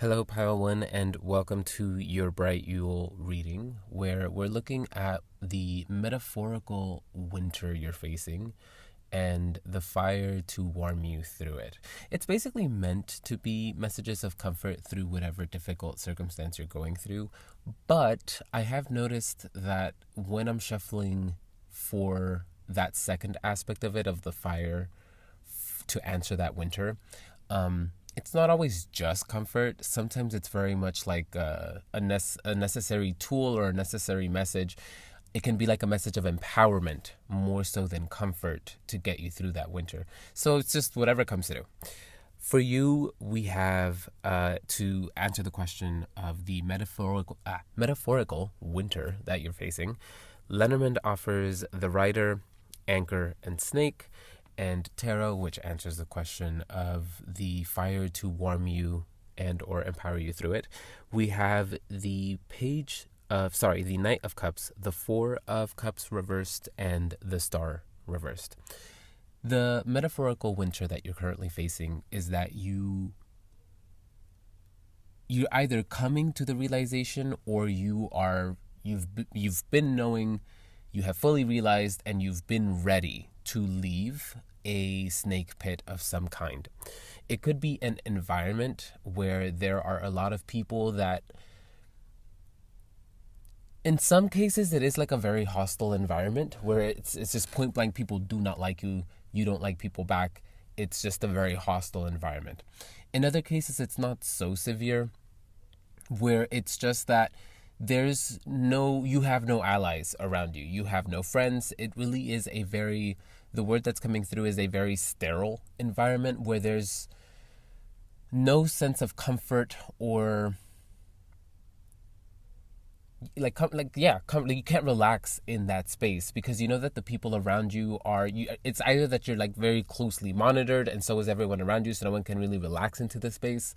Hello, Pile One, and welcome to your Bright Yule reading, where we're looking at the metaphorical winter you're facing and the fire to warm you through it. It's basically meant to be messages of comfort through whatever difficult circumstance you're going through, but I have noticed that when I'm shuffling for that second aspect of it, of the fire to answer that winter, it's not always just comfort. Sometimes it's very much like a necessary tool or a necessary message. It can be like a message of empowerment more so than comfort to get you through that winter. So it's just whatever comes through. For you, we have to answer the question of the metaphorical winter that you're facing. Lenormand offers the rider, anchor, and snake, and tarot, which answers the question of the fire to warm you and or empower you through it. We have the the Knight of Cups, the Four of Cups reversed, and the Star reversed. The metaphorical winter that you're currently facing is that you're either coming to the realization, or you've been knowing, you have fully realized, and you've been ready to leave a snake pit of some kind. It could be an environment where there are a lot of people that, in some cases, it is like a very hostile environment where it's just point blank, people do not like you, you don't like people back. It's just a very hostile environment. In other cases, it's not so severe, where it's just that you have no allies around you. You have no friends. It really is the word that's coming through is a very sterile environment where there's no sense of comfort or you can't relax in that space, because you know that the people around you it's either that you're like very closely monitored and so is everyone around you, so no one can really relax into the space,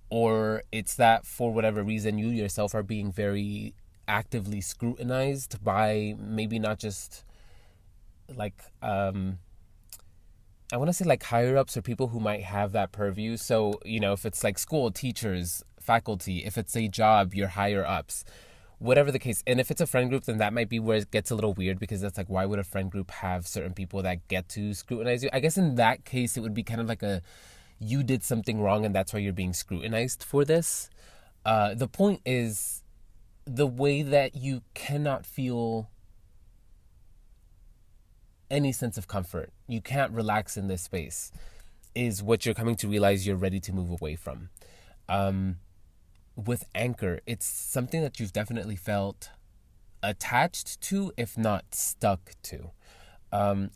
or it's that for whatever reason you yourself are being very actively scrutinized by maybe not just like I want to say like higher ups or people who might have that purview. So, if it's like school, teachers, faculty, if it's a job, your higher ups, whatever the case. And if it's a friend group, then that might be where it gets a little weird, because that's like, why would a friend group have certain people that get to scrutinize you? I guess in that case, it would be kind of like you did something wrong and that's why you're being scrutinized for this. The point is the way that you cannot feel any sense of comfort, you can't relax in this space, is what you're coming to realize you're ready to move away from. With anchor, it's something that you've definitely felt attached to, if not stuck to.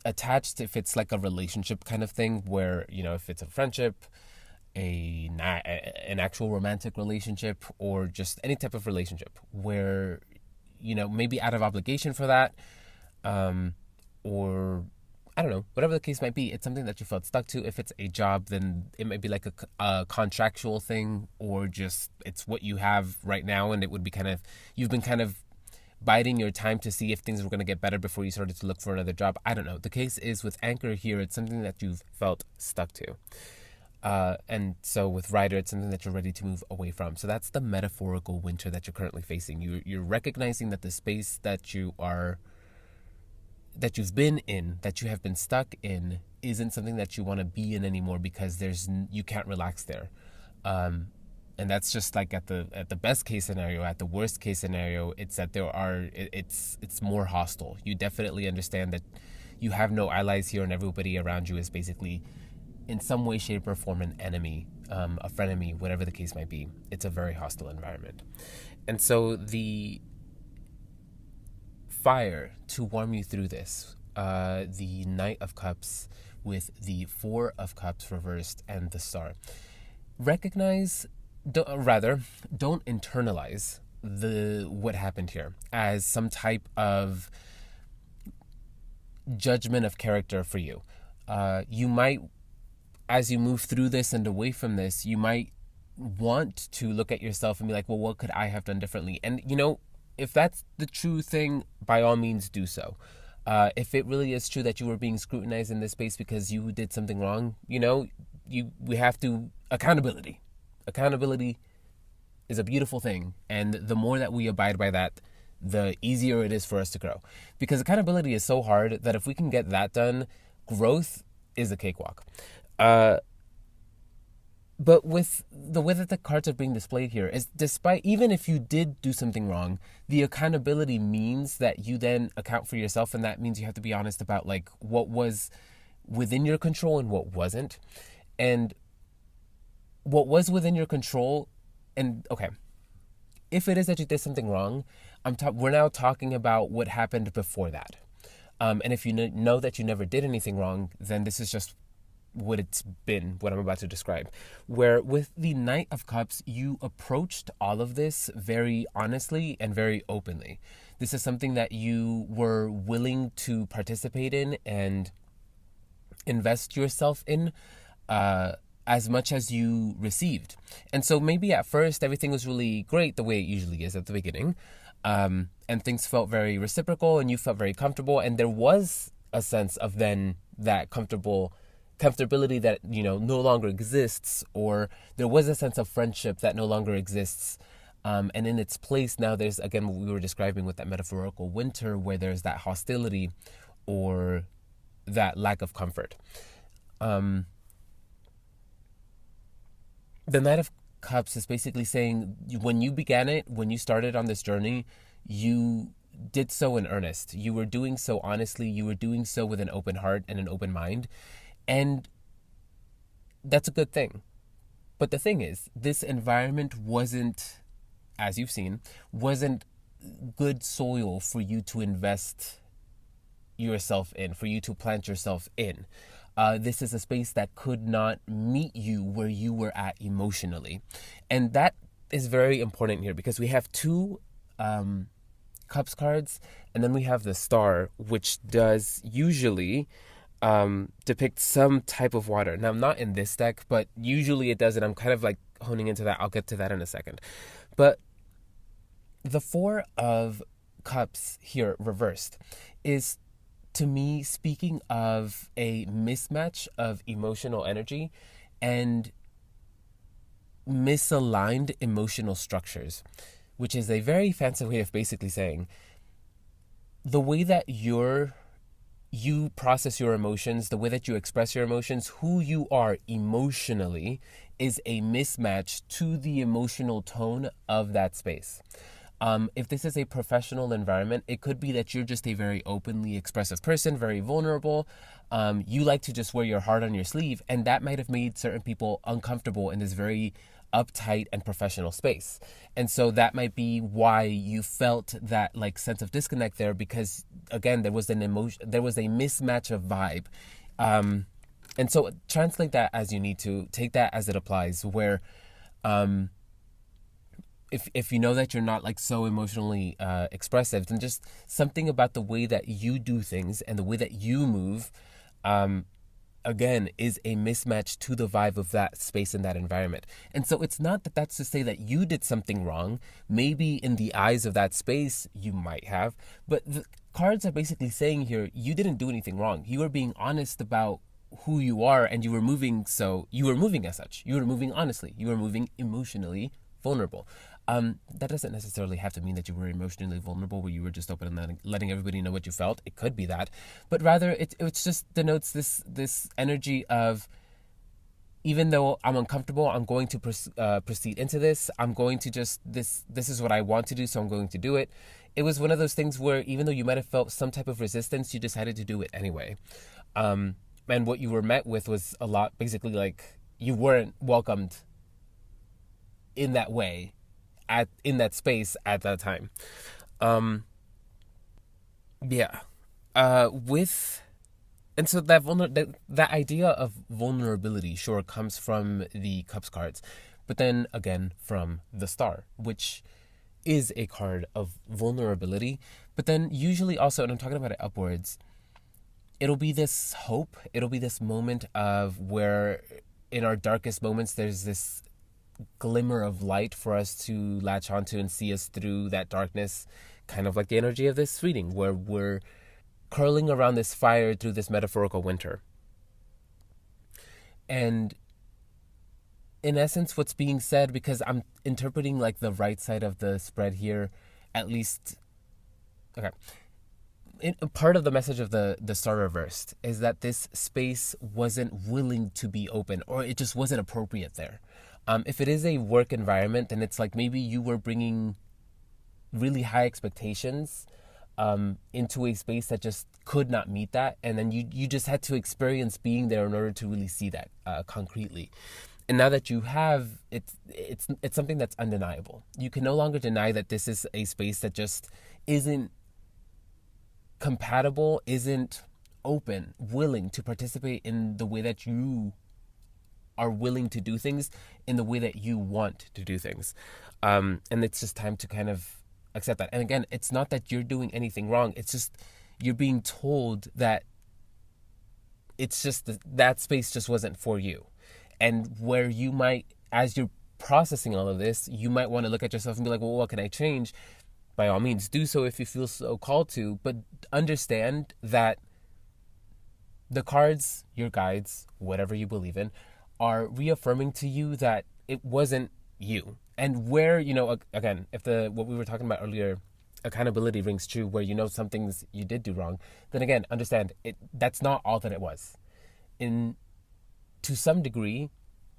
Attached if it's like a relationship kind of thing, where, if it's a friendship, an actual romantic relationship, or just any type of relationship where, maybe out of obligation for that, or I don't know, whatever the case might be, it's something that you felt stuck to. If it's a job, then it might be like a contractual thing, or just it's what you have right now, and it would be you've been kind of biding your time to see if things were going to get better before you started to look for another job. I don't know. The case is with anchor here, it's something that you've felt stuck to. And so with rider, it's something that you're ready to move away from. So that's the metaphorical winter that you're currently facing. You're recognizing that the space that you've been in, that you have been stuck in, isn't something that you want to be in anymore, because you can't relax there. And that's just like at the best case scenario. At the worst case scenario, it's that it's more hostile. You definitely understand that you have no allies here, and everybody around you is basically in some way, shape, or form an enemy, a frenemy, whatever the case might be. It's a very hostile environment. And so the fire to warm you through this, the Knight of Cups with the Four of Cups reversed and the Star. Don't internalize what happened here as some type of judgment of character for you. You might, as you move through this and away from this, you might want to look at yourself and be like, well, what could I have done differently? And if that's the true thing, by all means do so. If it really is true that you were being scrutinized in this space because you did something wrong, we have to accountability is a beautiful thing. And the more that we abide by that, the easier it is for us to grow. Because accountability is so hard that if we can get that done, growth is a cakewalk. But with the way that the cards are being displayed here, is despite, even if you did do something wrong, the accountability means that you then account for yourself, and that means you have to be honest about like what was within your control and what wasn't. And what was within your control, and okay, if it is that you did something wrong, we're now talking about what happened before that. And if you know that you never did anything wrong, then this is just what it's been, what I'm about to describe. Where with the Knight of Cups, you approached all of this very honestly and very openly. This is something that you were willing to participate in and invest yourself in as much as you received. And so maybe at first everything was really great, the way it usually is at the beginning, and things felt very reciprocal and you felt very comfortable, and there was a sense of then that comfortability that, you know, no longer exists, or there was a sense of friendship that no longer exists. And in its place now there's, again, what we were describing with that metaphorical winter, where there's that hostility or that lack of comfort. The Knight of Cups is basically saying when you began it, when you started on this journey, you did so in earnest. You were doing so honestly. You were doing so with an open heart and an open mind. And that's a good thing. But the thing is, this environment wasn't, as you've seen, wasn't good soil for you to invest yourself in, for you to plant yourself in. This is a space that could not meet you where you were at emotionally. And that is very important here, because we have two Cups cards, and then we have the Star, which does usually depict some type of water. Now, not in this deck, but usually it does, and I'm kind of like honing into that. I'll get to that in a second. But the Four of Cups here reversed is, to me, speaking of a mismatch of emotional energy and misaligned emotional structures, which is a very fancy way of basically saying the way that you process your emotions, the way that you express your emotions, who you are emotionally is a mismatch to the emotional tone of that space. If this is a professional environment, it could be that you're just a very openly expressive person, very vulnerable. You like to just wear your heart on your sleeve, and that might have made certain people uncomfortable in this very uptight and professional space. And so that might be why you felt that like sense of disconnect there, because again, there was a mismatch of vibe. And so translate that as you need to, take that as it applies, where if you know that you're not like so emotionally expressive, then just something about the way that you do things and the way that you move, again, is a mismatch to the vibe of that space and that environment. And so it's not that that's to say that you did something wrong. Maybe in the eyes of that space, you might have. But the cards are basically saying here, you didn't do anything wrong. You were being honest about who you are, and you were moving as such. You were moving honestly. You were moving emotionally vulnerable. That doesn't necessarily have to mean that you were emotionally vulnerable, where you were just open and letting everybody know what you felt. It could be that, but rather it just denotes this energy of, even though I'm uncomfortable, I'm going to proceed into this. I'm going to just this is what I want to do, so I'm going to do it. It was one of those things where even though you might have felt some type of resistance, you decided to do it anyway. And what you were met with was a lot, basically like you weren't welcomed in that way, in that space at that time. And so that idea of vulnerability sure comes from the Cups cards, but then again from the Star, which is a card of vulnerability, but then usually also, and I'm talking about it upwards, it'll be this hope, it'll be this moment of where in our darkest moments there's this glimmer of light for us to latch onto and see us through that darkness, kind of like the energy of this reading, where we're curling around this fire through this metaphorical winter. And in essence, what's being said, because I'm interpreting like the right side of the spread here, at least. Okay. Part of the message of the star reversed is that this space wasn't willing to be open, or it just wasn't appropriate there. If it is a work environment, then it's like maybe you were bringing really high expectations into a space that just could not meet that, and then you just had to experience being there in order to really see that concretely. And now that you have, it's something that's undeniable. You can no longer deny that this is a space that just isn't compatible, isn't open, willing to participate in the way that you are willing to do things, in the way that you want to do things. And it's just time to kind of accept that. And again, it's not that you're doing anything wrong. It's just you're being told that it's just that space just wasn't for you. And where you might, as you're processing all of this, you might want to look at yourself and be like, well, what can I change? By all means, do so if you feel so called to, but understand that the cards, your guides, whatever you believe in, are reaffirming to you that it wasn't you. And where, again, if what we were talking about earlier, accountability rings true, where some things you did do wrong, then again, understand that's not all that it was. To some degree,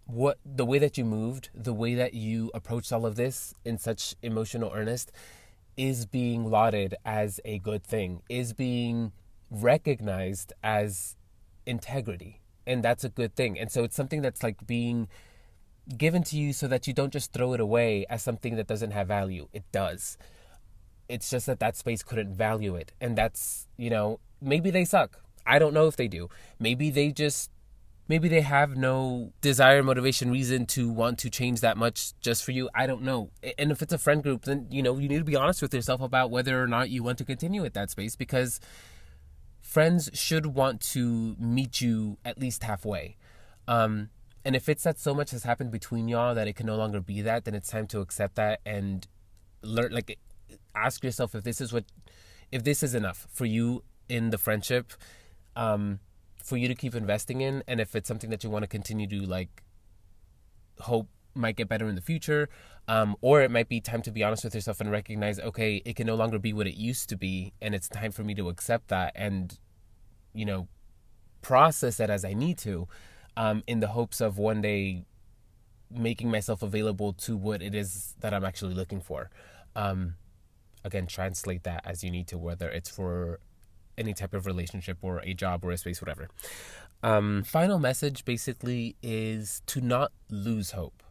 the way that you moved, the way that you approached all of this in such emotional earnest, is being lauded as a good thing, is being recognized as integrity. And that's a good thing. And so it's something that's like being given to you so that you don't just throw it away as something that doesn't have value. It does. It's just that space couldn't value it. And that's, maybe they suck. I don't know if they do. Maybe they have no desire, motivation, reason to want to change that much just for you. I don't know. And if it's a friend group, then, you need to be honest with yourself about whether or not you want to continue at that space, because friends should want to meet you at least halfway. And if it's that so much has happened between y'all that it can no longer be that, then it's time to accept that and learn, ask yourself if this is enough for you in the friendship, for you to keep investing in, and if it's something that you want to continue to hope might get better in the future, or it might be time to be honest with yourself and recognize, okay, it can no longer be what it used to be, and it's time for me to accept that and process it as I need to, in the hopes of one day making myself available to what it is that I'm actually looking for. Again, translate that as you need to, whether it's for any type of relationship or a job or a space, whatever. Final message basically is to not lose hope.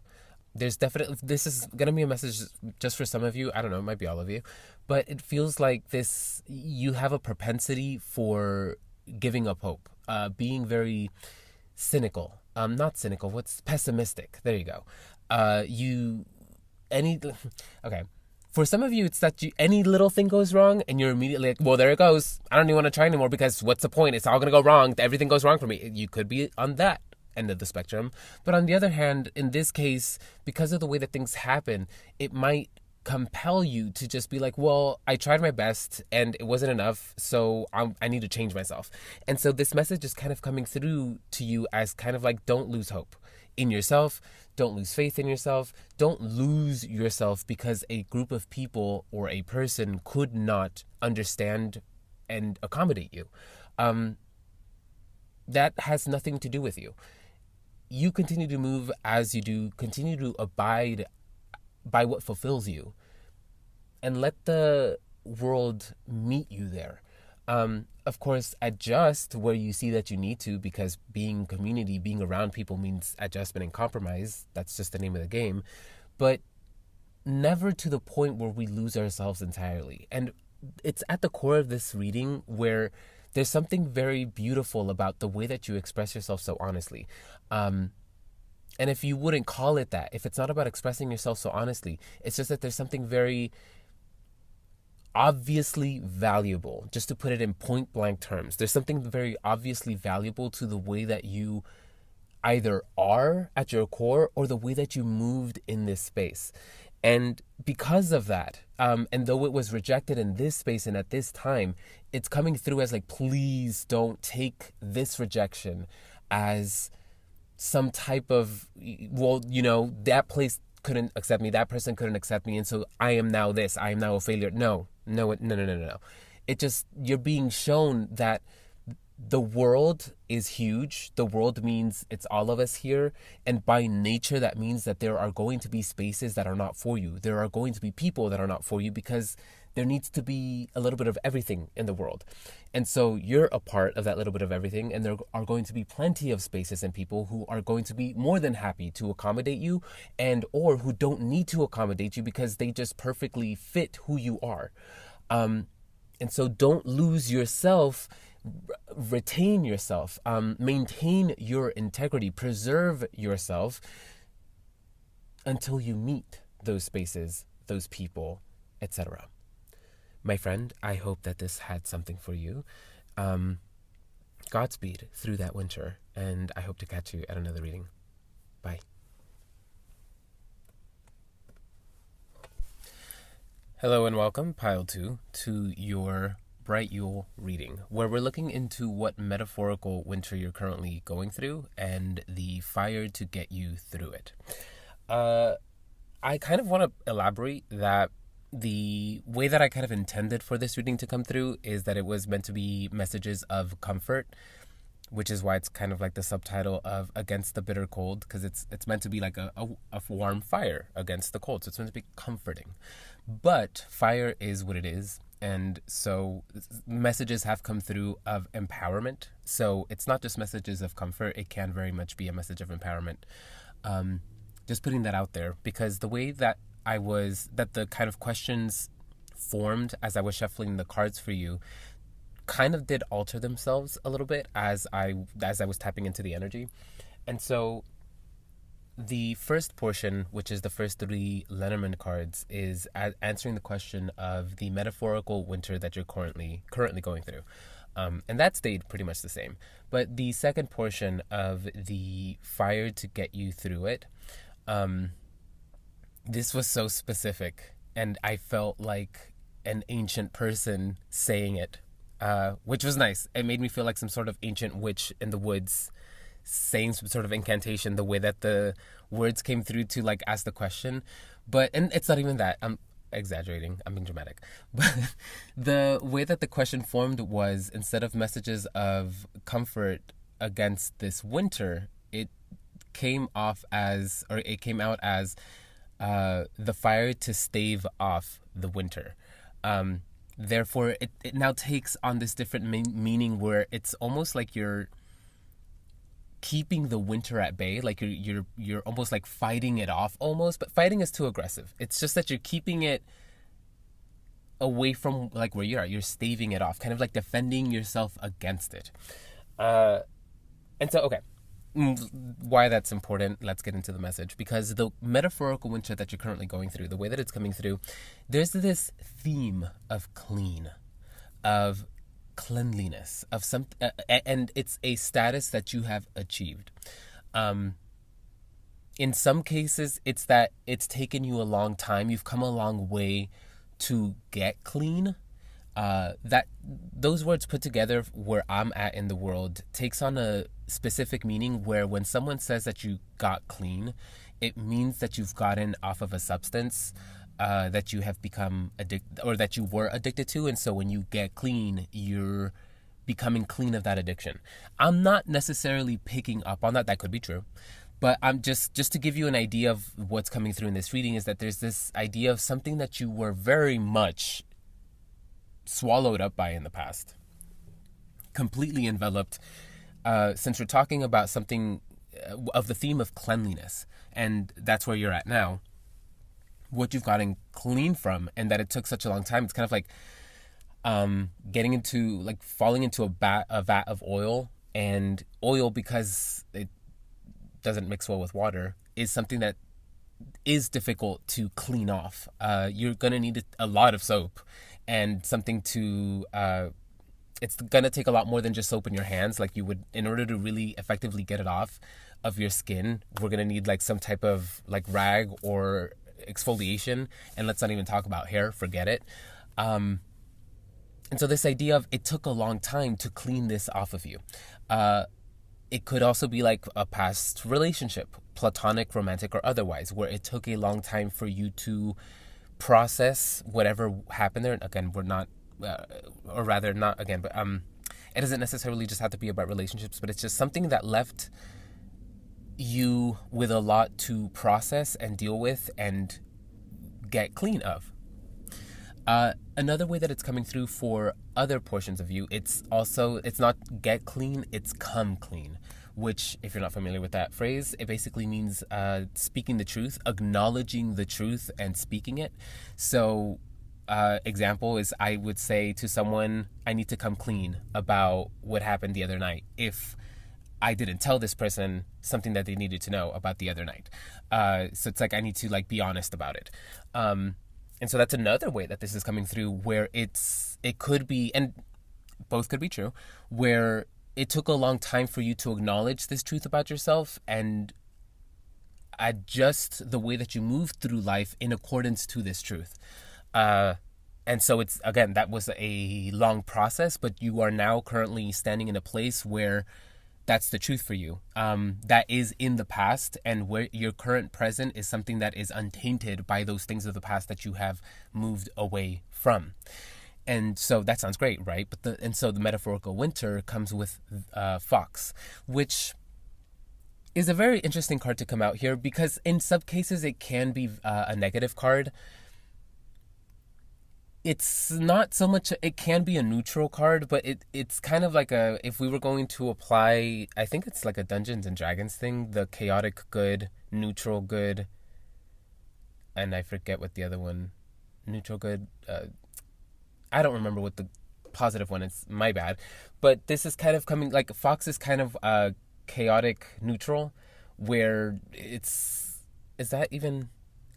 This is going to be a message just for some of you. I don't know, it might be all of you, but it feels like you have a propensity for giving up hope, being very cynical. Not cynical, what's pessimistic? There you go. Okay. For some of you, it's that any little thing goes wrong and you're immediately like, well, there it goes. I don't even want to try anymore because what's the point? It's all going to go wrong. Everything goes wrong for me. You could be on that end of the spectrum. But on the other hand, in this case, because of the way that things happen, it might compel you to just be like, well, I tried my best and it wasn't enough, so I need to change myself. And so this message is kind of coming through to you as kind of like, don't lose hope in yourself. Don't lose faith in yourself. Don't lose yourself because a group of people or a person could not understand and accommodate you. That has nothing to do with you. You continue to move as you do. Continue to abide by what fulfills you. And let the world meet you there. Of course, adjust where you see that you need to, because being community, being around people means adjustment and compromise. That's just the name of the game. But never to the point where we lose ourselves entirely. And it's at the core of this reading where there's something very beautiful about the way that you express yourself so honestly. And if you wouldn't call it that, if it's not about expressing yourself so honestly, it's just that there's something very obviously valuable, just to put it in point blank terms. There's something very obviously valuable to the way that you either are at your core or the way that you moved in this space. And because of that, and though it was rejected in this space and at this time, it's coming through as like, please don't take this rejection as some type of, well, that place couldn't accept me, that person couldn't accept me, and so I am now this, I am now a failure. No. It just, you're being shown that the world is huge. The world means it's all of us here. And by nature, that means that there are going to be spaces that are not for you. There are going to be people that are not for you, because there needs to be a little bit of everything in the world. And so you're a part of that little bit of everything. And there are going to be plenty of spaces and people who are going to be more than happy to accommodate you, and or who don't need to accommodate you because they just perfectly fit who you are. And so don't lose yourself. Retain yourself, maintain your integrity, preserve yourself until you meet those spaces, those people, etc. My friend, I hope that this had something for you. Godspeed through that winter, and I hope to catch you at another reading. Bye. Hello and welcome, Pile 2, to your Bright Yule reading, where we're looking into what metaphorical winter you're currently going through and the fire to get you through it. I kind of want to elaborate that the way that I kind of intended for this reading to come through is that it was meant to be messages of comfort, which is why it's kind of like the subtitle of Against the Bitter Cold, because it's meant to be like a warm fire against the cold. So it's meant to be comforting. But fire is what it is. And so messages have come through of empowerment. So it's not just messages of comfort. It can very much be a message of empowerment. Just putting that out there, because the way that the kind of questions formed as I was shuffling the cards for you kind of did alter themselves a little bit as I was tapping into the energy. And so the first portion, which is the first 3 Lenormand cards, is answering the question of the metaphorical winter that you're currently going through. And that stayed pretty much the same. But the second portion of the fire to get you through it, this was so specific, and I felt like an ancient person saying it, which was nice. It made me feel like some sort of ancient witch in the woods saying some sort of incantation, the way that the words came through to like ask the question. And it's not even that. I'm exaggerating. I'm being dramatic. But the way that the question formed was, instead of messages of comfort against this winter, it came out as the fire to stave off the winter. Therefore, it now takes on this different meaning where it's almost like you're keeping the winter at bay, like you're almost like fighting it off almost, but fighting is too aggressive. It's just that you're keeping it away from like where you are. You're staving it off, kind of like defending yourself against it. And so, okay, why that's important, let's get into the message. Because the metaphorical winter that you're currently going through, the way that it's coming through, there's this theme of clean, of cleanliness, of some, and it's a status that you have achieved. In some cases, it's that it's taken you a long time. You've come a long way to get clean. That those words put together, where I'm at in the world, takes on a specific meaning where when someone says that you got clean, it means that you've gotten off of a substance that you have become addicted, or that you were addicted to. And so when you get clean, you're becoming clean of that addiction. I'm not necessarily picking up on that. That could be true. But I'm just to give you an idea of what's coming through in this reading, is that there's this idea of something that you were very much swallowed up by in the past, completely enveloped. Since we're talking about something of the theme of cleanliness, and that's where you're at now, what you've gotten clean from, and that it took such a long time. It's kind of like getting into, like, falling into a vat of oil, and oil, because it doesn't mix well with water, is something that is difficult to clean off. You're going to need a lot of soap, and something to it's going to take a lot more than just soap in your hands. Like, you would, in order to really effectively get it off of your skin, we're going to need like some type of like rag or exfoliation. And let's not even talk about hair, forget it. And so this idea of it took a long time to clean this off of you. It could also be like a past relationship, platonic, romantic, or otherwise, where it took a long time for you to process whatever happened there. And again, we're not, or rather, not again, but it doesn't necessarily just have to be about relationships, but it's just something that left you with a lot to process and deal with and get clean of. Another way that it's coming through for other portions of you, it's not get clean, it's come clean, which, if you're not familiar with that phrase, it basically means speaking the truth, acknowledging the truth and speaking it. So, example is I would say to someone, I need to come clean about what happened the other night if I didn't tell this person something that they needed to know about the other night. So it's like I need to like be honest about it. And so that's another way that this is coming through, where it could be, and both could be true, where it took a long time for you to acknowledge this truth about yourself and adjust the way that you move through life in accordance to this truth. And so it's, again, that was a long process, but you are now currently standing in a place where that's the truth for you. That is in the past, and where your current present is something that is untainted by those things of the past that you have moved away from. And so that sounds great, right? So the metaphorical winter comes with Fox, which is a very interesting card to come out here, because in some cases it can be a negative card. It's not so much, it can be a neutral card, but it's kind of like if we were going to apply, I think it's like a Dungeons and Dragons thing, the chaotic good, neutral good, and I forget what the other one, neutral good, I don't remember what the positive one is, my bad, but this is kind of coming, like Fox is kind of chaotic neutral, where is that even,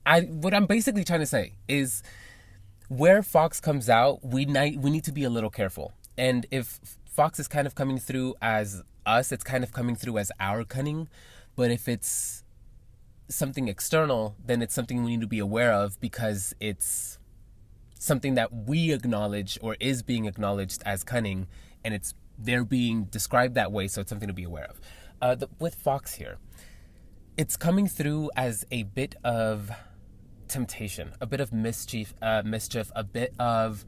what I'm basically trying to say is, where Fox comes out, we need to be a little careful. And if Fox is kind of coming through as us, it's kind of coming through as our cunning. But if it's something external, then it's something we need to be aware of, because it's something that we acknowledge or is being acknowledged as cunning, and they're being described that way, so it's something to be aware of. With Fox here, it's coming through as a bit of temptation, a bit of mischief, a bit of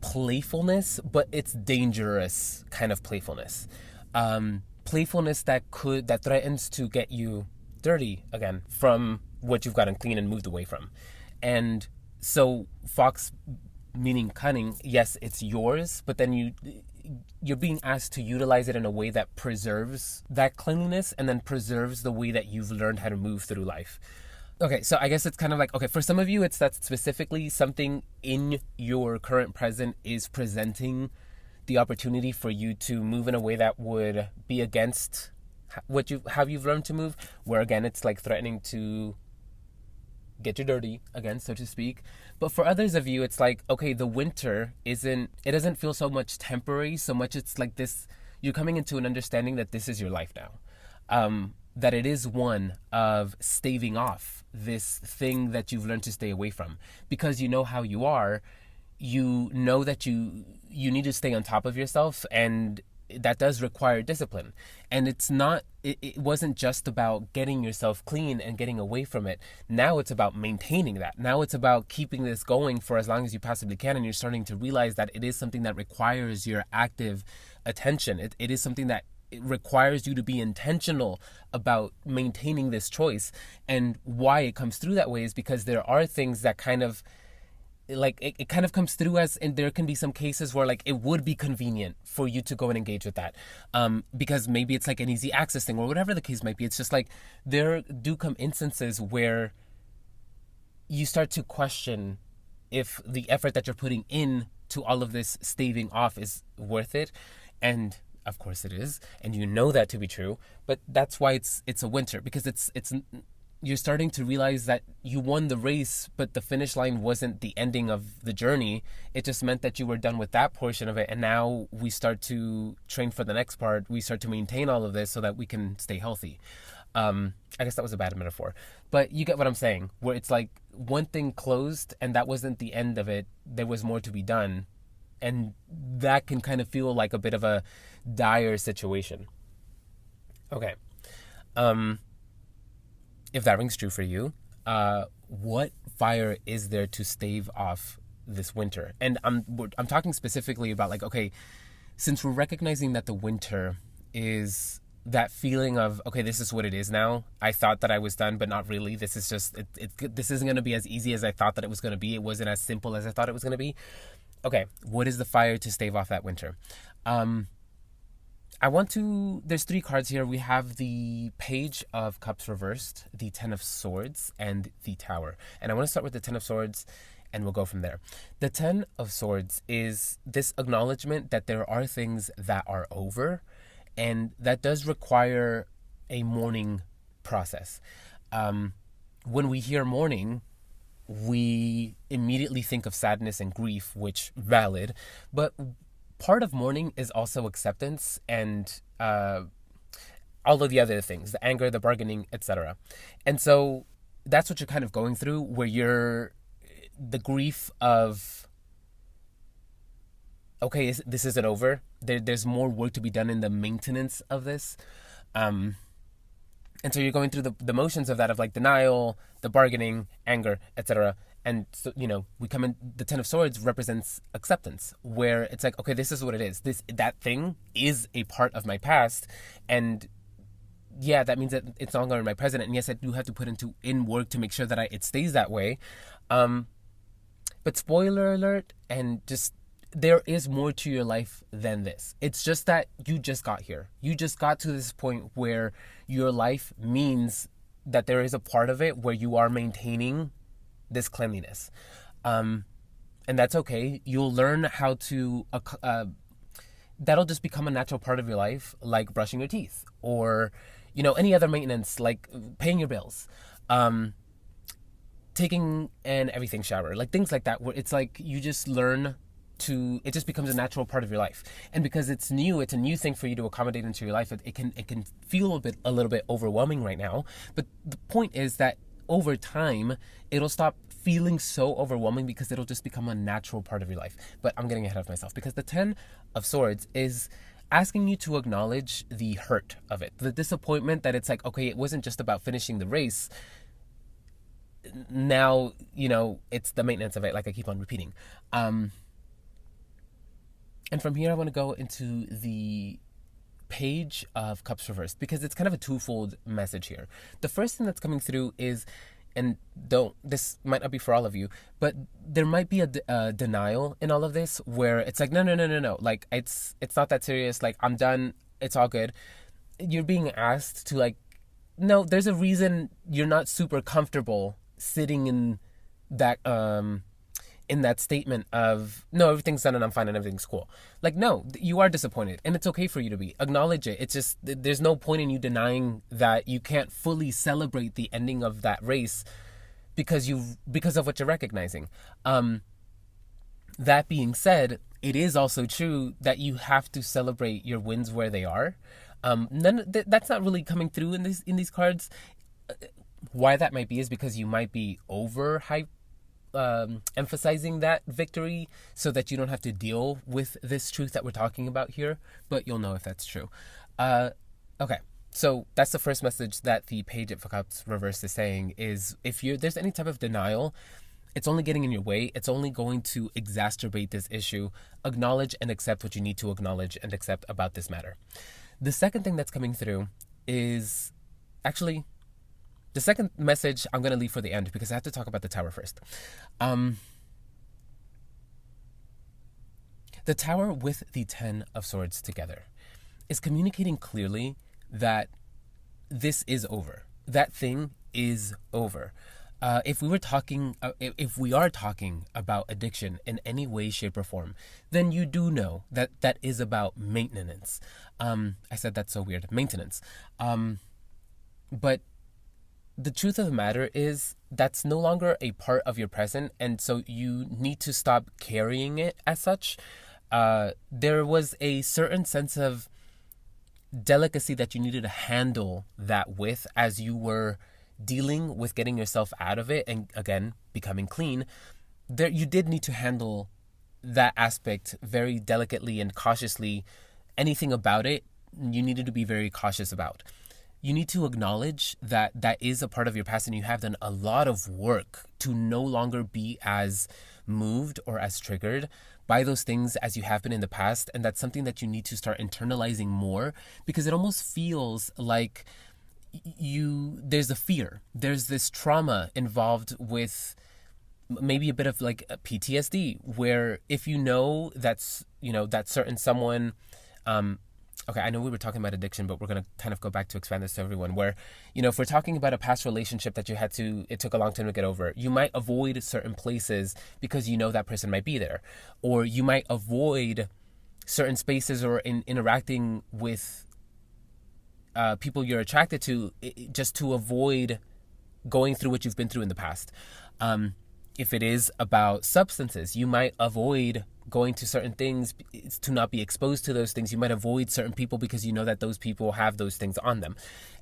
playfulness, but it's dangerous kind of playfulness. Playfulness that threatens to get you dirty again from what you've gotten clean and moved away from. And so Fox, meaning cunning, yes, it's yours, but then you're being asked to utilize it in a way that preserves that cleanliness and then preserves the way that you've learned how to move through life. Okay, so I guess it's kind of like, okay, for some of you, it's that specifically something in your current present is presenting the opportunity for you to move in a way that would be against how you've learned to move, where again, it's like threatening to get you dirty again, so to speak. But for others of you, it's like, okay, the winter doesn't feel so much temporary, so much it's like this, you're coming into an understanding that this is your life now. That it is one of staving off this thing that you've learned to stay away from, because you know how you are, you know that you need to stay on top of yourself, and that does require discipline. And it wasn't just about getting yourself clean and getting away from it. Now it's about maintaining that. Now it's about keeping this going for as long as you possibly can, and you're starting to realize that it is something that requires your active attention. It is something that it requires you to be intentional about maintaining this choice. And why it comes through that way is because there are things that kind of like it kind of comes through as, and there can be some cases where like it would be convenient for you to go and engage with that, because maybe it's like an easy access thing or whatever the case might be. It's just like there do come instances where you start to question if the effort that you're putting in to all of this staving off is worth it. And of course it is, and you know that to be true, but that's why it's a winter, because it's you're starting to realize that you won the race, but the finish line wasn't the ending of the journey. It just meant that you were done with that portion of it, and now we start to train for the next part. We start to maintain all of this so that we can stay healthy. I guess that was a bad metaphor, but you get what I'm saying, where it's like one thing closed and that wasn't the end of it. There was more to be done. And that can kind of feel like a bit of a dire situation. Okay. If that rings true for you, what fire is there to stave off this winter? And I'm talking specifically about, like, okay, since we're recognizing that the winter is that feeling of, okay, this is what it is now. I thought that I was done, but not really. This is just, this isn't going to be as easy as I thought that it was going to be. It wasn't as simple as I thought it was going to be. Okay, what is the fire to stave off that winter? There's 3 cards here. We have the Page of Cups reversed, the 10 of Swords, and the Tower. And I want to start with the 10 of Swords, and we'll go from there. The 10 of Swords is this acknowledgement that there are things that are over, and that does require a mourning process. When we hear mourning, we immediately think of sadness and grief, which valid, but part of mourning is also acceptance and all of the other things, the anger, the bargaining, etc. And so that's what you're kind of going through, where you're the grief of, okay, this isn't over. There's more work to be done in the maintenance of this. And so you're going through the motions of that, of like denial, the bargaining, anger, etc. And so, we come in, the 10 of Swords represents acceptance, where it's like, okay, this is what it is. That thing is a part of my past. And yeah, that means that it's no longer in my present. And yes, I do have to put in work to make sure that it stays that way. But spoiler alert, and just, there is more to your life than this. It's just that you just got here. You just got to this point where your life means that there is a part of it where you are maintaining this cleanliness. And that's okay. You'll learn how to, that'll just become a natural part of your life, like brushing your teeth or, any other maintenance, like paying your bills, taking an everything shower, like things like that, where it's like you just learn it just becomes a natural part of your life. And because it's a new thing for you to accommodate into your life, it can feel a little bit overwhelming right now. But the point is that over time, it'll stop feeling so overwhelming because it'll just become a natural part of your life. But I'm getting ahead of myself, because the 10 of Swords is asking you to acknowledge the hurt of it, the disappointment that it's like, okay, it wasn't just about finishing the race. Now, it's the maintenance of it, like I keep on repeating. And from here, I want to go into the Page of Cups reversed, because it's kind of a twofold message here. The first thing that's coming through is, and this might not be for all of you, but there might be a denial in all of this, where it's like, no, like it's not that serious, like I'm done, it's all good. You're being asked to, like, no, there's a reason you're not super comfortable sitting in that statement of, no, everything's done and I'm fine and everything's cool. Like, no, you are disappointed, and it's okay for you to be. Acknowledge it. It's just, there's no point in you denying that you can't fully celebrate the ending of that race because of what you're recognizing. That being said, it is also true that you have to celebrate your wins where they are. That's not really coming through in these cards. Why that might be is because you might be emphasizing that victory so that you don't have to deal with this truth that we're talking about here, but you'll know if that's true. Okay, so that's the first message that the Page of Cups reversed is saying, is if there's any type of denial, it's only getting in your way. It's only going to exacerbate this issue. Acknowledge and accept what you need to acknowledge and accept about this matter. The second thing that's coming through is, actually, the second message I'm going to leave for the end, because I have to talk about the Tower first. The Tower with the 10 of Swords together is communicating clearly that this is over. That thing is over. If we are talking about addiction in any way, shape, or form, then you do know that that is about maintenance. I said that's so weird. Maintenance. But the truth of the matter is that's no longer a part of your present, and so you need to stop carrying it as such. There was a certain sense of delicacy that you needed to handle that with as you were dealing with getting yourself out of it and, again, becoming clean. There, you did need to handle that aspect very delicately and cautiously. Anything about it, you needed to be very cautious about. You need to acknowledge that that is a part of your past, and you have done a lot of work to no longer be as moved or as triggered by those things as you have been in the past. And that's something that you need to start internalizing more, because it almost feels like there's a fear, there's this trauma involved with maybe a bit of like a PTSD, where if you know that's, that certain someone, okay, I know we were talking about addiction, but we're going to kind of go back to expand this to everyone, where, if we're talking about a past relationship that it took a long time to get over, you might avoid certain places because that person might be there. Or you might avoid certain spaces or interacting with people you're attracted to, just to avoid going through what you've been through in the past. If it is about substances, you might avoid going to certain things to not be exposed to those things. You might avoid certain people because you know that those people have those things on them,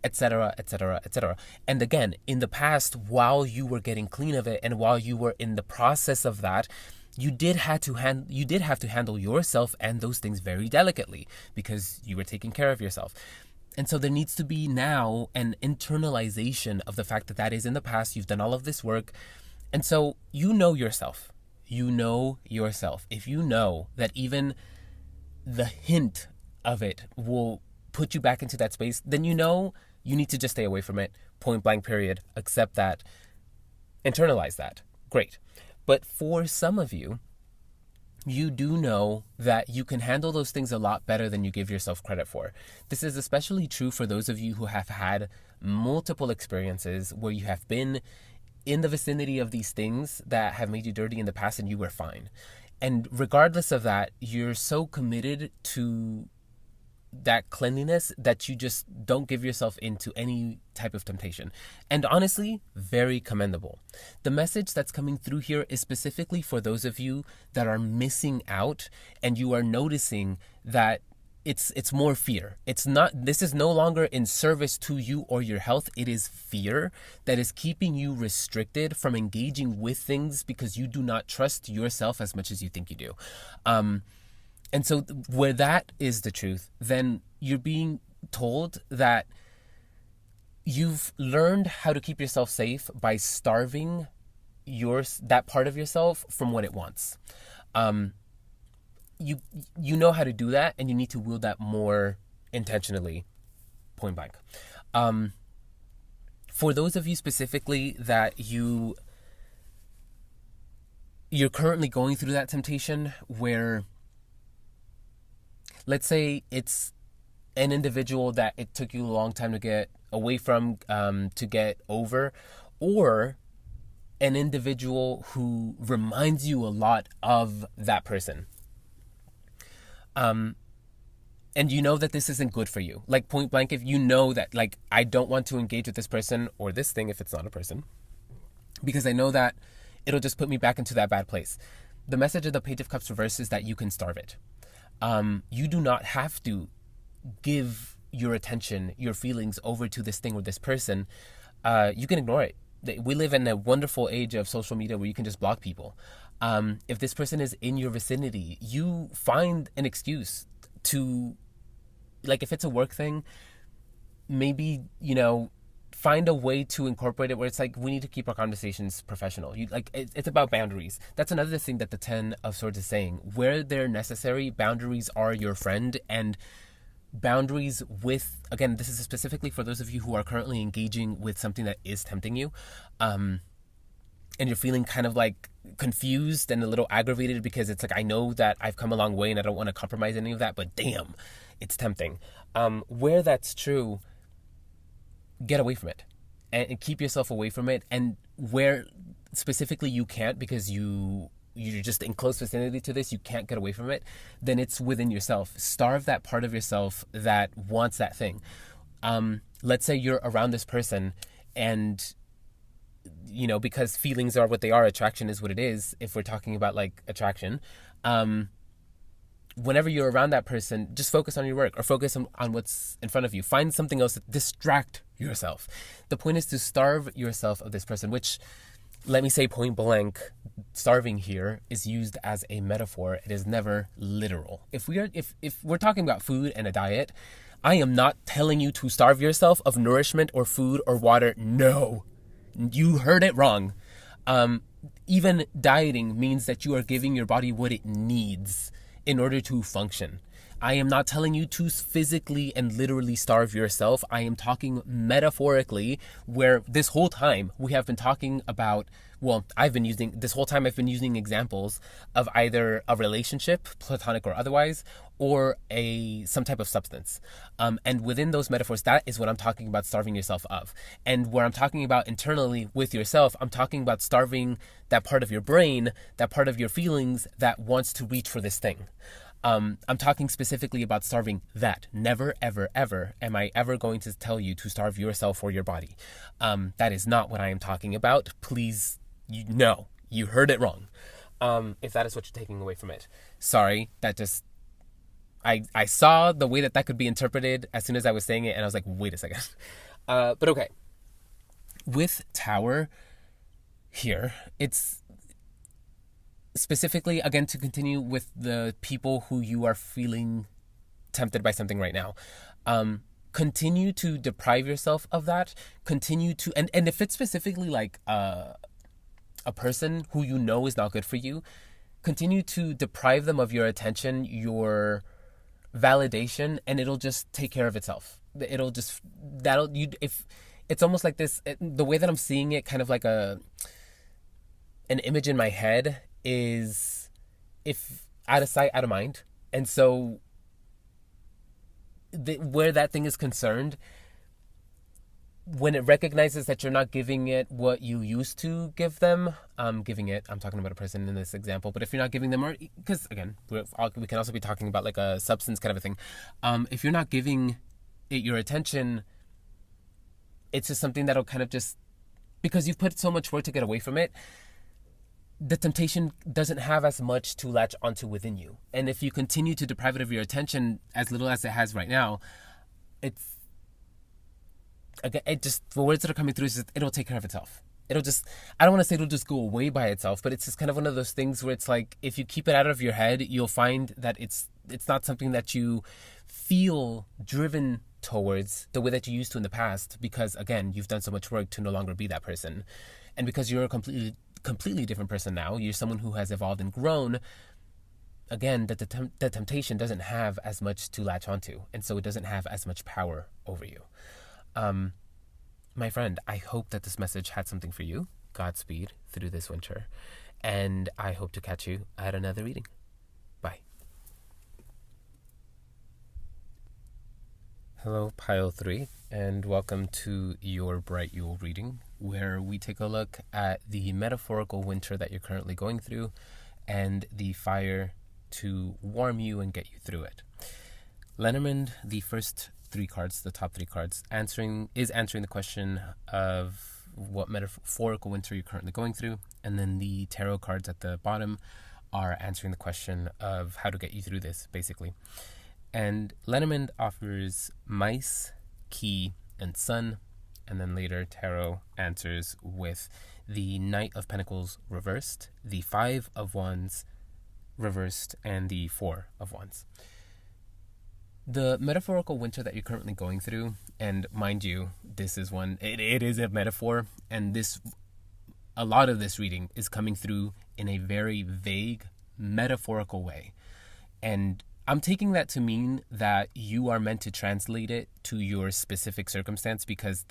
etc., etc., etc. And again, in the past, while you were getting clean of it and while you were in the process of that, you did have to handle yourself and those things very delicately because you were taking care of yourself. And so there needs to be now an internalization of the fact that that is in the past. You've done all of this work. And so you know yourself. If you know that even the hint of it will put you back into that space, then you need to just stay away from it. Point blank, period. Accept that. Internalize that. Great. But for some of you, you do know that you can handle those things a lot better than you give yourself credit for. This is especially true for those of you who have had multiple experiences where you have been in the vicinity of these things that have made you dirty in the past and you were fine. And regardless of that, you're so committed to that cleanliness that you just don't give yourself into any type of temptation. And honestly, very commendable. The message that's coming through here is specifically for those of you that are missing out and you are noticing that it's more fear. This is no longer in service to you or your health. It is fear that is keeping you restricted from engaging with things because you do not trust yourself as much as you think you do. And so where that is the truth, then you're being told that you've learned how to keep yourself safe by starving that part of yourself from what it wants. You know how to do that, and you need to wield that more intentionally, point blank. For those of you specifically that you're currently going through that temptation where, let's say it's an individual that it took you a long time to get away from, to get over, or an individual who reminds you a lot of that person. And you know that this isn't good for you. Like, point blank, if you know that, like, I don't want to engage with this person or this thing if it's not a person, because I know that it'll just put me back into that bad place. The message of the Page of Cups reverse is that you can starve it. You do not have to give your attention, your feelings over to this thing or this person. You can ignore it. We live in a wonderful age of social media where you can just block people. If this person is in your vicinity, you find an excuse to, like, if it's a work thing, maybe, find a way to incorporate it where it's like, we need to keep our conversations professional. It's about boundaries. That's another thing that the 10 of Swords is saying. Where they're necessary, boundaries are your friend, and boundaries with, again, this is specifically for those of you who are currently engaging with something that is tempting you, and you're feeling kind of like confused and a little aggravated because it's like, I know that I've come a long way and I don't want to compromise any of that, but damn, it's tempting. Where that's true, get away from it and keep yourself away from it. And where specifically you can't, because you're just in close vicinity to this, you can't get away from it, then it's within yourself. Starve that part of yourself that wants that thing. Let's say you're around this person and, because feelings are what they are, attraction is what it is, if we're talking about like attraction, whenever you're around that person, just focus on your work or focus on what's in front of you. Find something else to distract yourself. The point is to starve yourself of this person, which, let me say point blank, starving here is used as a metaphor. It is never literal. If we're talking about food and a diet, I am not telling you to starve yourself of nourishment or food or water. No, you heard it wrong. Even dieting means that you are giving your body what it needs in order to function. I am not telling you to physically and literally starve yourself. I am talking metaphorically, where this whole time we have been talking about, I've been using examples of either a relationship, platonic or otherwise, or some type of substance. And within those metaphors, that is what I'm talking about starving yourself of. And where I'm talking about internally with yourself, I'm talking about starving that part of your brain, that part of your feelings that wants to reach for this thing. I'm talking specifically about starving that. Never, ever, ever am I ever going to tell you to starve yourself or your body. That is not what I am talking about. Please, no, you heard it wrong. If that is what you're taking away from it. Sorry, that just... I saw the way that could be interpreted as soon as I was saying it, and I was like, wait a second. But okay. With Tower here, it's... specifically, again, to continue with the people who you are feeling tempted by something right now, continue to deprive yourself of that. Continue to, and if it's specifically like a person who you know is not good for you, continue to deprive them of your attention, your validation, and it'll just take care of itself. If it's almost like this, the way that I'm seeing it, kind of like an image in my head, is if out of sight, out of mind. And so where that thing is concerned, when it recognizes that you're not giving it what you used to give them, I'm talking about a person in this example, but if you're not giving them, because again, we can also be talking about like a substance kind of a thing. If you're not giving it your attention, it's just something that'll kind of just, because you've put so much work to get away from it, the temptation doesn't have as much to latch onto within you. And if you continue to deprive it of your attention as little as it has right now, the words that are coming through is just, it'll take care of itself. It'll just, I don't want to say it'll just go away by itself, but it's just kind of one of those things where it's like, if you keep it out of your head, you'll find that it's not something that you feel driven towards the way that you used to in the past, because again, you've done so much work to no longer be that person. And because you're a completely different person now, you're someone who has evolved and grown, again, that the temptation doesn't have as much to latch onto, and so it doesn't have as much power over you. My friend, I hope that this message had something for you. Godspeed through this winter, and I hope to catch you at another reading. Bye. Hello, Pile 3, and welcome to your Bright Yule reading, where we take a look at the metaphorical winter that you're currently going through and the fire to warm you and get you through it. Lenormand, the first three cards, the top three cards, answering the question of what metaphorical winter you're currently going through, and then the tarot cards at the bottom are answering the question of how to get you through this, basically. And Lenormand offers mice, key, and sun, and then later Tarot answers with the Knight of Pentacles reversed, the Five of Wands reversed, and the Four of Wands. The metaphorical winter that you're currently going through, and mind you, this is one, it is a metaphor, and a lot of this reading is coming through in a very vague, metaphorical way. And I'm taking that to mean that you are meant to translate it to your specific circumstance, because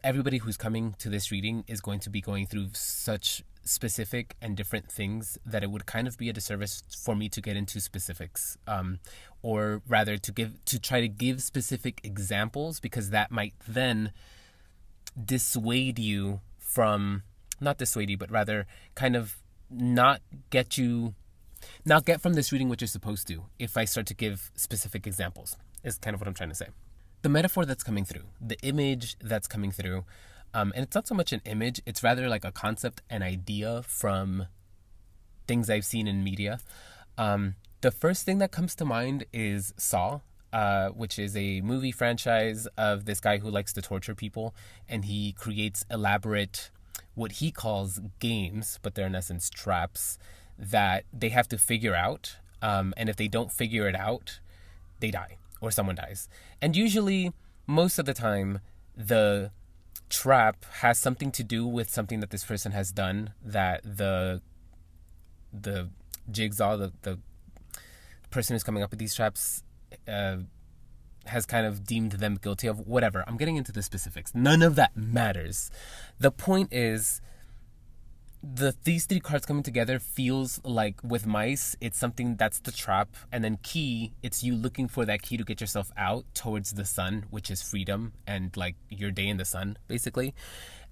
everybody who's coming to this reading is going to be going through such specific and different things that it would kind of be a disservice for me to get into specifics, or rather to try to give specific examples, because that might then dissuade you from, not dissuade you, but rather kind of not get from this reading what you're supposed to if I start to give specific examples, is kind of what I'm trying to say. The metaphor that's coming through, the image that's coming through, and it's not so much an image, it's rather like a concept, an idea from things I've seen in media. The first thing that comes to mind is Saw, which is a movie franchise of this guy who likes to torture people, and he creates elaborate what he calls games, but they're in essence traps that they have to figure out. And if they don't figure it out, they die or someone dies. And usually, most of the time, the trap has something to do with something that this person has done that the jigsaw, the person who's coming up with these traps has kind of deemed them guilty of. Whatever. I'm getting into the specifics. None of that matters. The point is, these three cards coming together feels like with mice, it's something that's the trap, and then key, it's you looking for that key to get yourself out towards the sun, which is freedom and like your day in the sun, basically.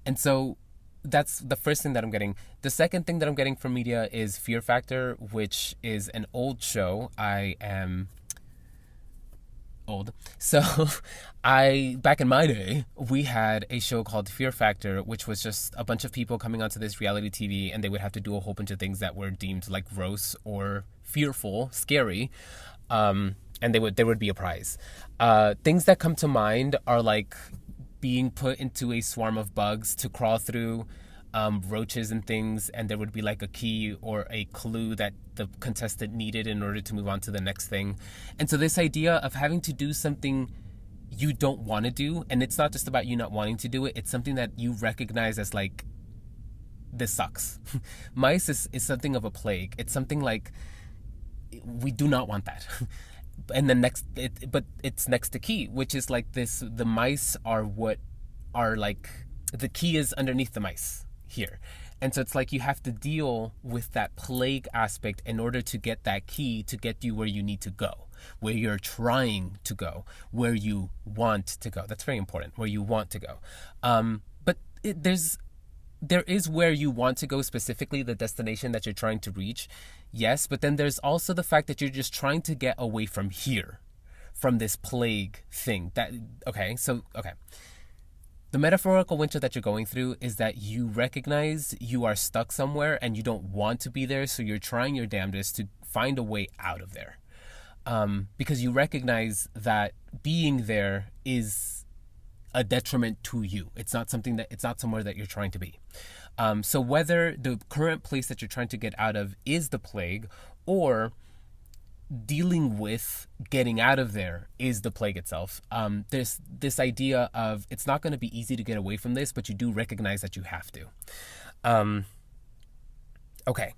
And so that's the first thing that I'm getting. The second thing that I'm getting from media is Fear Factor, which is an old show. I am old. So back in my day, we had a show called Fear Factor, which was just a bunch of people coming onto this reality TV, and they would have to do a whole bunch of things that were deemed like gross or fearful, scary. And there would be a prize. Things that come to mind are like being put into a swarm of bugs to crawl through roaches and things, and there would be like a key or a clue that the contestant needed in order to move on to the next thing. And so this idea of having to do something you don't want to do, and it's not just about you not wanting to do it, it's something that you recognize as like, this sucks. Mice is something of a plague. It's something like, we do not want that. And then but it's next to key, which is like this, the mice are what are like, the key is underneath the mice here. And so it's like you have to deal with that plague aspect in order to get that key to get you where you need to go, where you're trying to go, where you want to go. That's very important, where you want to go. But there is where you want to go, specifically the destination that you're trying to reach. Yes, but then there's also the fact that you're just trying to get away from here, from this plague thing. Okay. The metaphorical winter that you're going through is that you recognize you are stuck somewhere and you don't want to be there, so you're trying your damnedest to find a way out of there. Because you recognize that being there is a detriment to you. It's not somewhere that you're trying to be. So whether the current place that you're trying to get out of is the plague, or dealing with getting out of there is the plague itself. There's this idea of it's not going to be easy to get away from this, but you do recognize that you have to. Okay,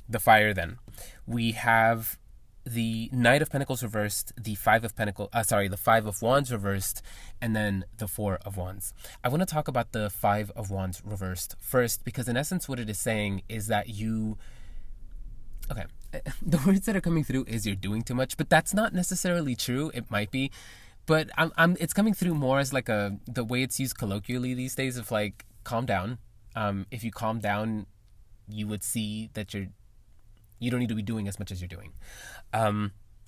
the fire then. We have the Knight of Pentacles reversed, the Five of Wands reversed, and then the Four of Wands. I want to talk about the Five of Wands reversed first, because in essence what it is saying is that the words that are coming through is you're doing too much, but that's not necessarily true. It might be, but it's coming through more as like the way it's used colloquially these days of like, calm down. If you calm down, you would see that you don't need to be doing as much as you're doing.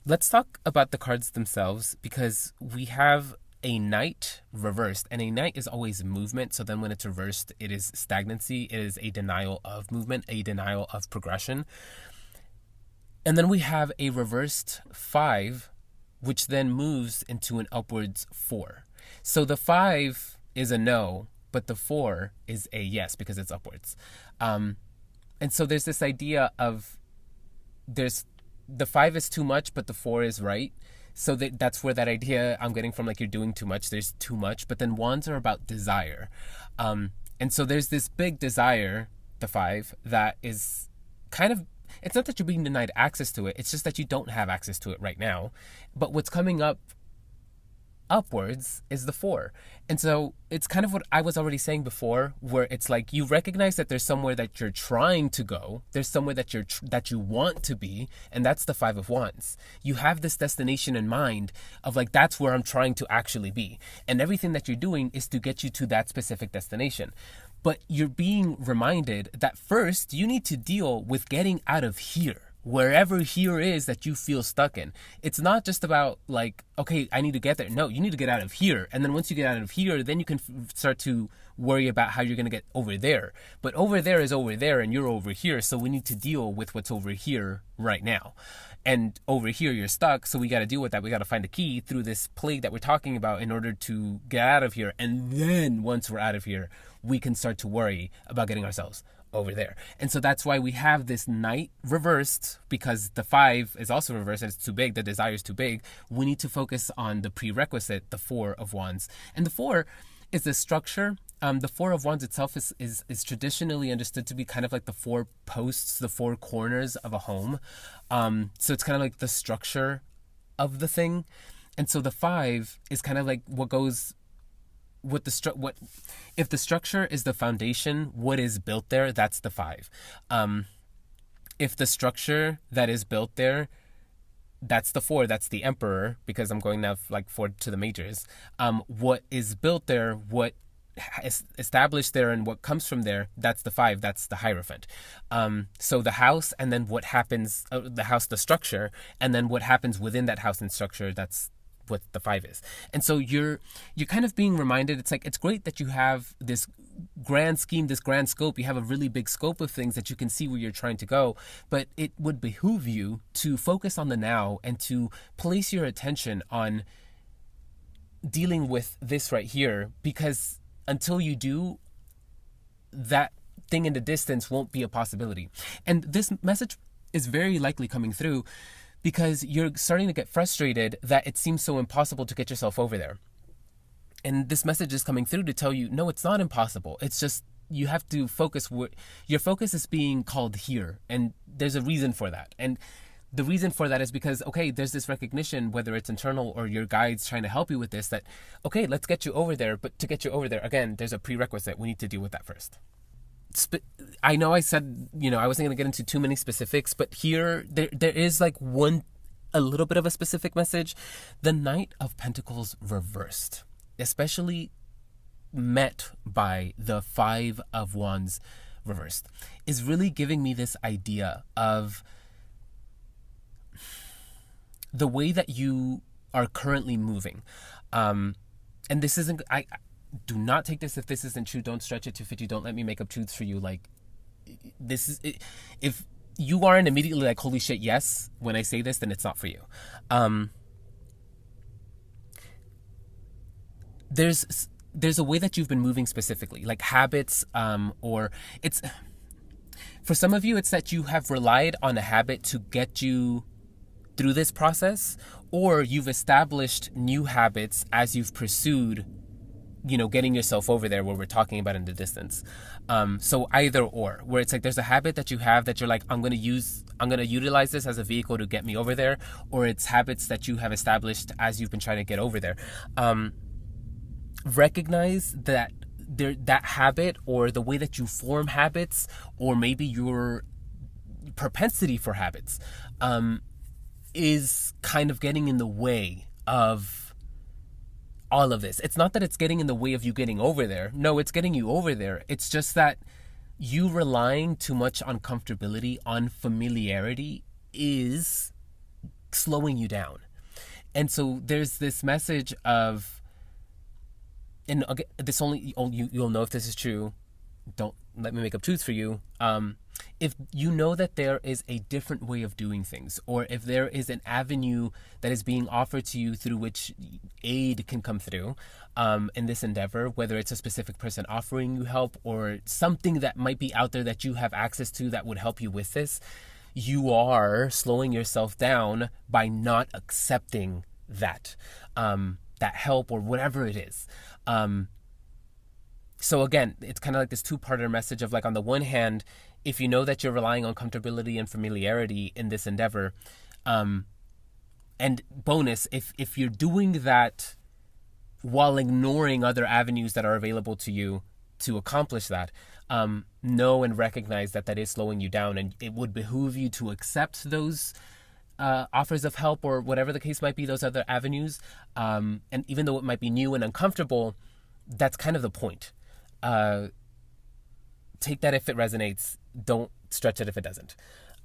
Let's talk about the cards themselves, because we have a Knight reversed, and a Knight is always movement. So then when it's reversed, it is stagnancy. It is a denial of movement, a denial of progression. And then we have a reversed 5, which then moves into an upwards 4. So the 5 is a no, but the 4 is a yes, because it's upwards. And so there's this idea of the 5 is too much, but the 4 is right. So that's where that idea I'm getting from, like, you're doing too much. There's too much, but then wands are about desire. And so there's this big desire, the 5, that is kind of, it's not that you're being denied access to it. It's just that you don't have access to it right now. But what's coming up upwards is the 4. And so it's kind of what I was already saying before, where it's like you recognize that there's somewhere that you're trying to go. There's somewhere that you want to be. And that's the 5 of Wands. You have this destination in mind of like, that's where I'm trying to actually be. And everything that you're doing is to get you to that specific destination. But you're being reminded that first you need to deal with getting out of here, wherever here is that you feel stuck in. It's not just about like, okay, I need to get there. No, you need to get out of here. And then once you get out of here, then you can start to worry about how you're going to get over there. But over there is over there and you're over here. So we need to deal with what's over here right now. And over here you're stuck. So we got to deal with that. We got to find a key through this plague that we're talking about in order to get out of here. And then once we're out of here, we can start to worry about getting ourselves over there. And so that's why we have this Knight reversed, because the 5 is also reversed and it's too big. The desire is too big. We need to focus on the prerequisite, the 4 of Wands. And the 4 is the structure. The 4 of Wands itself is traditionally understood to be kind of like the 4 posts, the 4 corners of a home. So it's kind of like the structure of the thing. And so the 5 is kind of like what goes what if the structure is the foundation, what is built there, that's the 5. If the structure that is built there, that's the 4, that's the Emperor, because I'm going now like 4 to the majors. What is built there, what is established there, and what comes from there, that's the 5, that's the Hierophant. So the house, and then what happens, the house, the structure, and then what happens within that house and structure, that's what the 5 is. And so you're kind of being reminded, it's like, it's great that you have this grand scheme, this grand scope. You have a really big scope of things that you can see where you're trying to go, but it would behoove you to focus on the now and to place your attention on dealing with this right here, because until you do, that thing in the distance won't be a possibility. And this message is very likely coming through because you're starting to get frustrated that it seems so impossible to get yourself over there. And this message is coming through to tell you, no, it's not impossible. It's just you have to focus. Your focus is being called here, and there's a reason for that. And the reason for that is because, okay, there's this recognition, whether it's internal or your guides trying to help you with this, that, okay, let's get you over there. But to get you over there, again, there's a prerequisite. We need to deal with that first. I know I said, I wasn't going to get into too many specifics, but here there is like a little bit of a specific message. The Knight of Pentacles reversed, especially met by the 5 of Wands reversed, is really giving me this idea of the way that you are currently moving. And this isn't, I do not take this if this isn't true. Don't stretch it to 50. Don't let me make up truths for you. Like, this is it. If you aren't immediately like, holy shit, yes, when I say this, then it's not for you. There's a way that you've been moving specifically, like habits, or it's, for some of you, it's that you have relied on a habit to get you through this process, or you've established new habits as you've pursued, getting yourself over there, where we're talking about in the distance. So either or, where it's like there's a habit that you have that you're like, I'm going to utilize this as a vehicle to get me over there, or it's habits that you have established as you've been trying to get over there. Recognize that that habit, or the way that you form habits, or maybe your propensity for habits, is kind of getting in the way of all of this. It's not that it's getting in the way of you getting over there. No, it's getting you over there. It's just that you relying too much on comfortability, on familiarity, is slowing you down. And so there's this message of, and again, this you'll know if this is true. Don't let me make up truths for you. If you know that there is a different way of doing things, or if there is an avenue that is being offered to you through which aid can come through in this endeavor, whether it's a specific person offering you help or something that might be out there that you have access to that would help you with this, you are slowing yourself down by not accepting that help or whatever it is. So again, it's kind of like this two-parter message of, like, on the one hand, if you know that you're relying on comfortability and familiarity in this endeavor, and bonus, if you're doing that while ignoring other avenues that are available to you to accomplish that, know and recognize that is slowing you down, and it would behoove you to accept those offers of help, or whatever the case might be, those other avenues. And even though it might be new and uncomfortable, that's kind of the point. Take that if it resonates. Don't stretch it if it doesn't.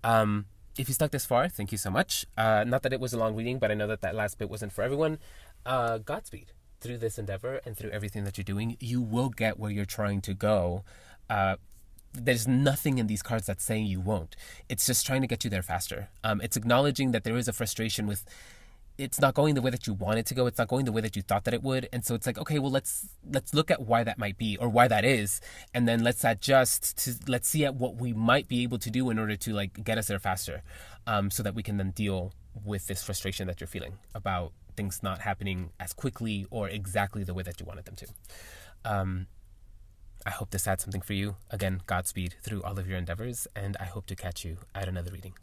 If you stuck this far, thank you so much. Not that it was a long reading, but I know that last bit wasn't for everyone. Godspeed. through this endeavor and through everything that you're doing, you will get where you're trying to go. There's nothing in these cards that's saying you won't. It's just trying to get you there faster. It's acknowledging that there is a frustration with it's not going the way that you want it to go. It's not going the way that you thought that it would. And so it's like, okay, well, let's look at why that might be or why that is. And then let's adjust to, let's see at what we might be able to do in order to like get us there faster. So that we can then deal with this frustration that you're feeling about things not happening as quickly or exactly the way that you wanted them to. I hope this had something for you. Again, Godspeed through all of your endeavors, and I hope to catch you at another reading.